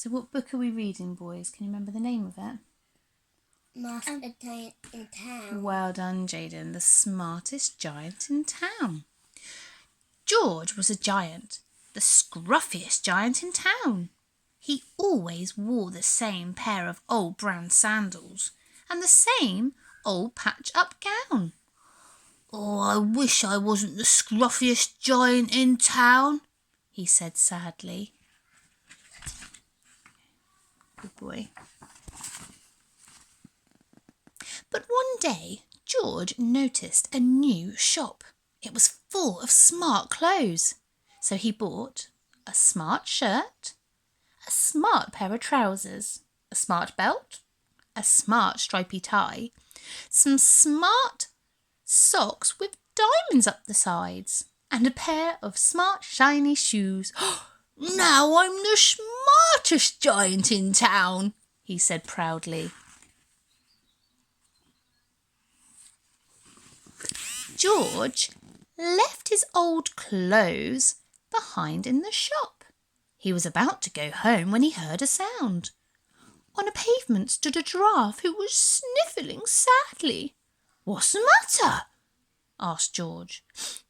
So what book are we reading, boys? Can you remember the name of it? Smartest Giant in Town. Well done, Jaden. The Smartest Giant in Town. George was a giant, the scruffiest giant in town. He always wore the same pair of old brown sandals and the same old patch-up gown. "Oh, I wish I wasn't the scruffiest giant in town," he said sadly. Good boy. But one day, George noticed a new shop. It was full of smart clothes. So he bought a smart shirt, a smart pair of trousers, a smart belt, a smart stripy tie, some smart socks with diamonds up the sides, and a pair of smart shiny shoes. "Now I'm the smartest giant in town," he said proudly. George left his old clothes behind in the shop. He was about to go home when he heard a sound. On a pavement stood a giraffe who was sniffling sadly. "What's the matter?" asked George.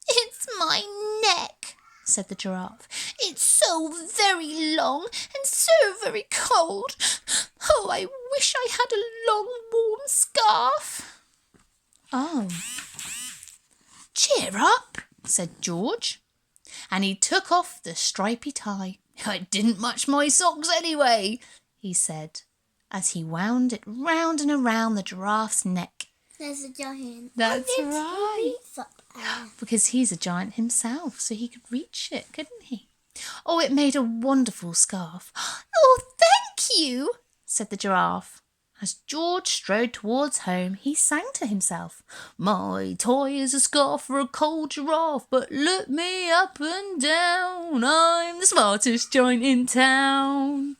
"It's my neck," said the giraffe. "It's so very long and so very cold. Oh, I wish I had a long warm scarf." "Oh, cheer up," said George, and he took off the stripy tie. "It didn't match my socks anyway," he said, as he wound it round and around the giraffe's neck. There's a giant. That's right. Because he's a giant himself, so he could reach it, couldn't he? Oh, it made a wonderful scarf. "Oh, thank you," said the giraffe. As George strode towards home, he sang to himself. "My toy is a scarf for a cold giraffe, but look me up and down. I'm the smartest giant in town."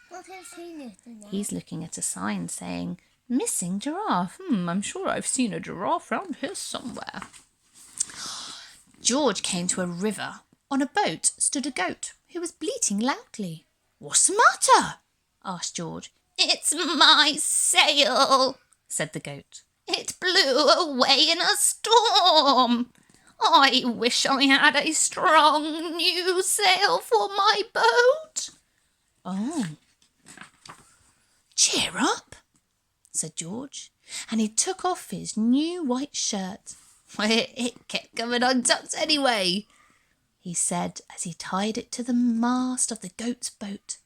What is he looking at? He's looking at a sign saying, "Missing giraffe. I'm sure I've seen a giraffe round here somewhere." George came to a river. On a boat stood a goat who was bleating loudly. "What's the matter?" asked George. "It's my sail," said the goat. "It blew away in a storm. I wish I had a strong new sail for my boat." "Oh, cheer up," said George, and he took off his new white shirt. "It kept coming untucked anyway," he said as he tied it to the mast of the goat's boat.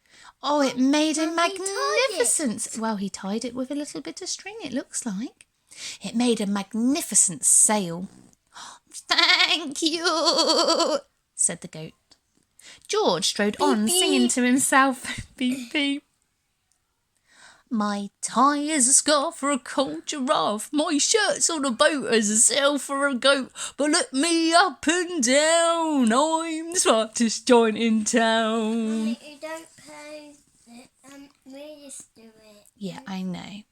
Oh, it made a magnificent... Well, he tied it with a little bit of string, it looks like. It made a magnificent sail. "Thank you," said the goat. George strode on, singing to himself, "Beep, beep. My tie is a scarf for a cold giraffe. My shirt's on a boat as a sail for a goat. But look me up and down. I'm the smartest giant in town." You don't play it, we just do it. Yeah, I know.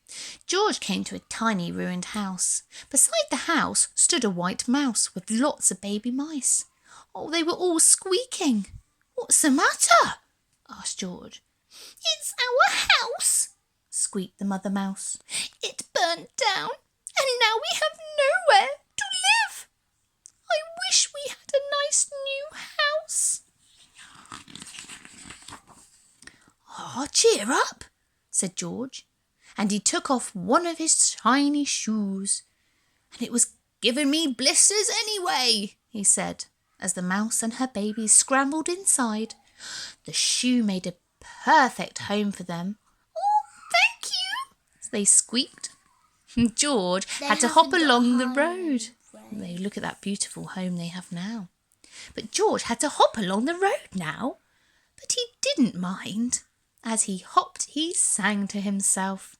George came to a tiny ruined house. Beside the house stood a white mouse with lots of baby mice. Oh, they were all squeaking. "What's the matter?" asked George. "It's our house," squeaked the mother mouse. "It burnt down and now we have nowhere to live. I wish we had a nice new house." "Oh, cheer up," said George, and he took off one of his shiny shoes. "And it was giving me blisters anyway," he said, as the mouse and her babies scrambled inside. The shoe made a perfect home for them. "Oh, thank you," they squeaked. George had to hop along the road. They look at that beautiful home they have now. But George had to hop along the road now. But he didn't mind. As he hopped, he sang to himself.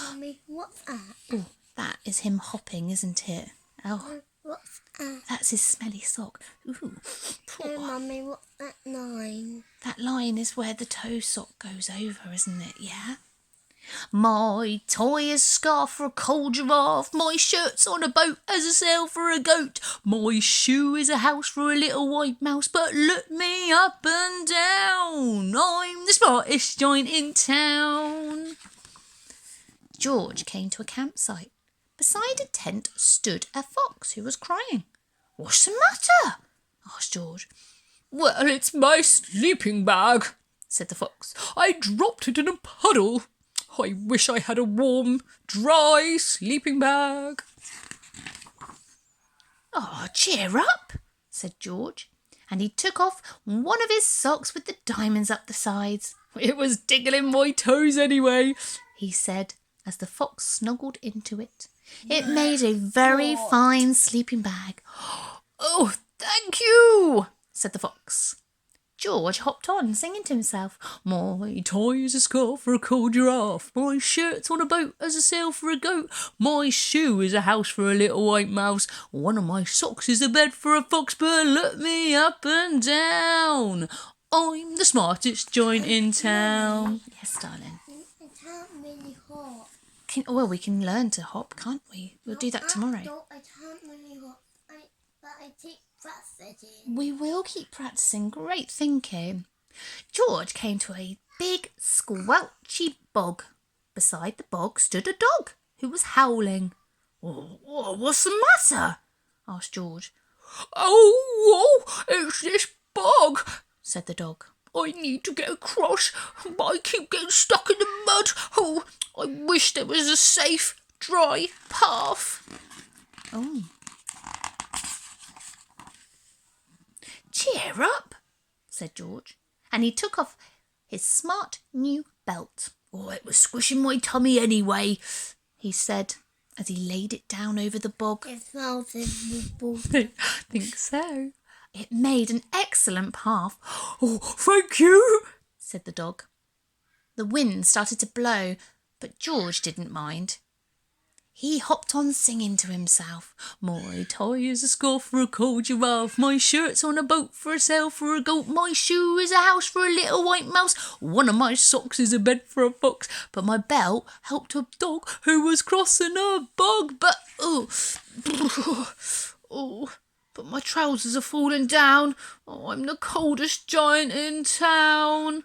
Mummy, what's that? Oh, that is him hopping, isn't it? Oh, What's that? that's his smelly sock. Ooh, No, Mummy, what's that line? that line is where the toe sock goes over, isn't it? Yeah? My toy is a scarf for a cold giraffe. My shirt's on a boat as a sail for a goat. My shoe is a house for a little white mouse. But look me up and down, smartest giant in town. George came to a campsite. Beside a tent stood a fox who was crying. "What's the matter?" asked George. "Well, it's my sleeping bag," said the fox. "I dropped it in a puddle. I wish I had a warm, dry sleeping bag." "Oh, cheer up," said George, and he took off one of his socks with the diamonds up the sides. "It was tickling my toes anyway," he said, as the fox snuggled into it. It made a very fine sleeping bag. "Oh, thank you," said the fox. George hopped on, singing to himself, "My tie is a scarf for a cold giraffe. My shirt's on a boat as a sail for a goat. My shoe is a house for a little white mouse. One of my socks is a bed for a fox. But look me up and down. I'm the smartest giant in town." Yes, darling. I can't really hop. Well, we can learn to hop, can't we? We'll do that tomorrow. No, I can't really hop. But I take practicing. We will keep practicing. Great thinking. George came to a big squelchy bog. Beside the bog stood a dog who was howling. "What's the matter?" asked George. "Oh, it's this bog," said the dog. "I need to get across, but I keep getting stuck in the mud. Oh, I wish there was a safe, dry path." "Oh. Cheer up," said George, and he took off his smart new belt. "Oh, it was squishing my tummy anyway," he said, as he laid it down over the bog. It smells terrible. I think so. It made an excellent path. "Oh, thank you," said the dog. The wind started to blow, but George didn't mind. He hopped on singing to himself. "My tie is a scarf for a cold giraffe. My shirt's on a boat for a sail for a goat. My shoe is a house for a little white mouse. One of my socks is a bed for a fox. But my belt helped a dog who was crossing a bog. But but my trousers are falling down. Oh, I'm the coldest giant in town."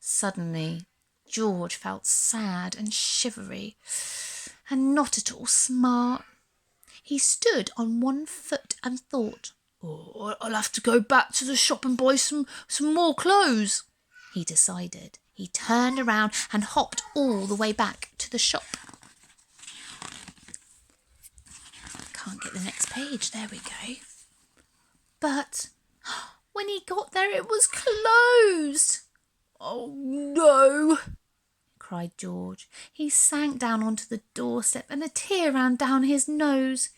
Suddenly, George felt sad and shivery, and not at all smart. He stood on one foot and thought, "Oh, I'll have to go back to the shop and buy some more clothes," he decided. He turned around and hopped all the way back to the shop. Can't get the next page. There we go. But when he got there, it was closed. "Oh, no," cried George. He sank down onto the doorstep and a tear ran down his nose.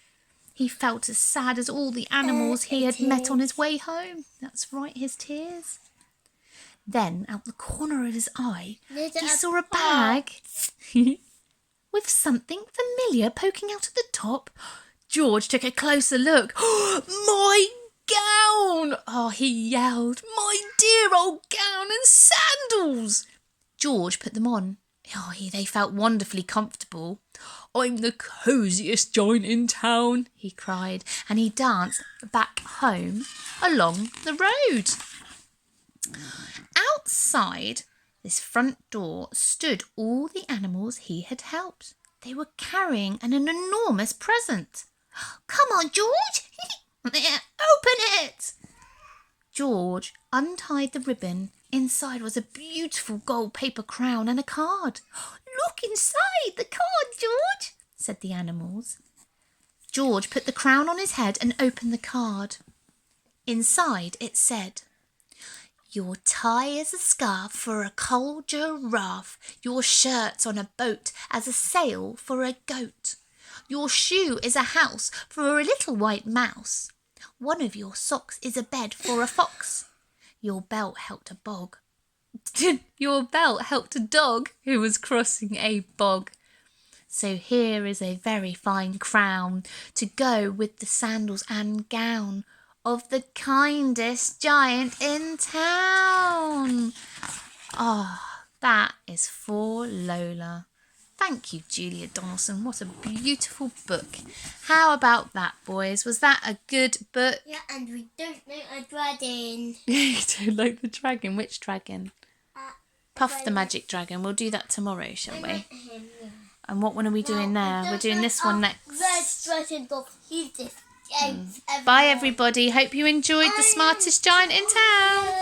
He felt as sad as all the animals he had met on his way home. That's right, his tears. Then, out the corner of his eye, he saw a bag with something familiar poking out at the top. George took a closer look. "My gown!" "Oh," he yelled. "My dear old gown and sandals!" George put them on. Oh, they felt wonderfully comfortable. "I'm the cosiest giant in town," he cried, and he danced back home along the road. Outside this front door stood all the animals he had helped. They were carrying an enormous present. "Come on, George! Open it!" George untied the ribbon. Inside was a beautiful gold paper crown and a card. "Look inside the card, George," said the animals. George put the crown on his head and opened the card. Inside it said, "Your tie is a scarf for a cold giraffe. Your shirt's on a boat as a sail for a goat. Your shoe is a house for a little white mouse. One of your socks is a bed for a fox. Your belt helped a bog." Your belt helped a dog who was crossing a bog. So here is a very fine crown to go with the sandals and gown of the kindest giant in town. Ah, that is for Lola. Thank you, Julia Donaldson. What a beautiful book. How about that, boys? Was that a good book? Yeah, and we don't know a dragon. You don't like the dragon. Which dragon? Puff the magic dragon. We'll do that tomorrow, shall we? Him, yeah. And what one are we doing there? We're doing this one next. Bye everybody. Hope you enjoyed the smartest giant in town.